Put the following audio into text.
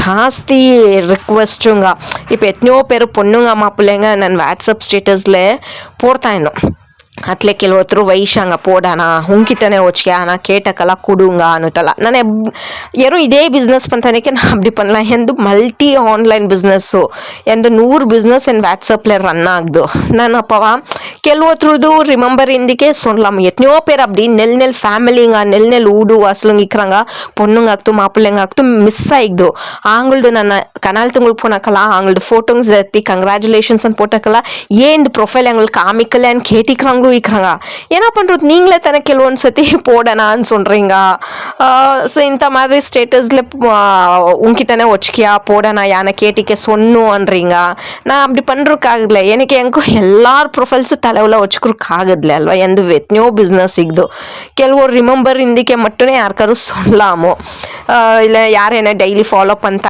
ஜாஸ்தி ரிக்வெஸ்ட்டுங்க. இப்போ எத்தனையோ பேர் பொண்ணுங்க மாப்பிள்ளைங்க நான் வாட்ஸ்அப் ஸ்டேட்டஸில் போಡ್ತಾ இருந்தோம். అట్లే ಕೆಲವೊತ್ತರು ವೈಶಾಂಗ ಪೋಡಾನ ಉಂಕಿತನೇ ವಚ್ಕೆ ஆனா கேட்டக்கெல்லாம் கொடுங்க அனுட்டலாம். நான் யாரும் இதே பிஸ்னஸ் பண்ணுறதுக்கு நான் அப்படி பண்ணலாம். எந்த மல்டி ஆன்லைன் பிஸ்னஸ்ஸು ಎಂದು 100 பிஸ்னஸ் என் வாட்ஸ்அப்பில் ரன் ஆகுது. நான் அப்போவா ಕೆಲವೊತ್ತರದು ரிமெம்பர் இந்திக்கே சொல்லலாம். எத்தனையோ பேர் அப்படி நெல் ஃபேமிலிங்க நெல் ஊடு வாசலுங்க இக்கிறாங்க. பொண்ணுங்க ஆக்ತು மாப்பிள்ளைங்க ஆக்ತು மிஸ் ஆகிದ್ದು. அவங்களது ನನ್ನ கனால் துங்களுக்கு போனாக்கலாம் அவங்களது ஃபோட்டோஸ் எத்தி கங்க்ராச்சுலேஷன்ஸ் போட்டாக்கலாம். ஏன் இந்த ப்ரொஃபைல் எங்களுக்கு காமிக்கலன்னு கேட்டிக்கிறாங்க இருக்கிறாங்க. என்ன பண்ணுறது நீங்களே தானே ಕೆಲವೊಂದು ಸತಿ போடனான்னு சொல்கிறீங்க. ஸோ இந்த மாதிரி ஸ்டேட்டஸில் உங்ககிட்டனே வச்சுக்கியா போடனா யானை கேட்டிக்க சொன்னுன்றீங்க. நான் அப்படி பண்ணுறதுக்காகல எனக்கு ಹೆಂಗೋ எல்லார் ப்ரொஃபೈಲ್ஸು தலைவில் வச்சுக்கிறதுக்காಗದ್ಲೆ ಅಲ್ವಾ. ಎಂದು ಎತ್ತನೋ ಬಿಸ್ನೆಸ್ ಸಿಗ್ದು ಕೆಲವರು ರಿಮೆಂಬರ್ ಇಂದಿಕ್ಕೆ ಮಟ್ಟನೇ ಯಾರ್ಕಾರು சொல்லாமோ இல்லை யார் என்ன டெய்லி ஃபாலோ பண்ணுறா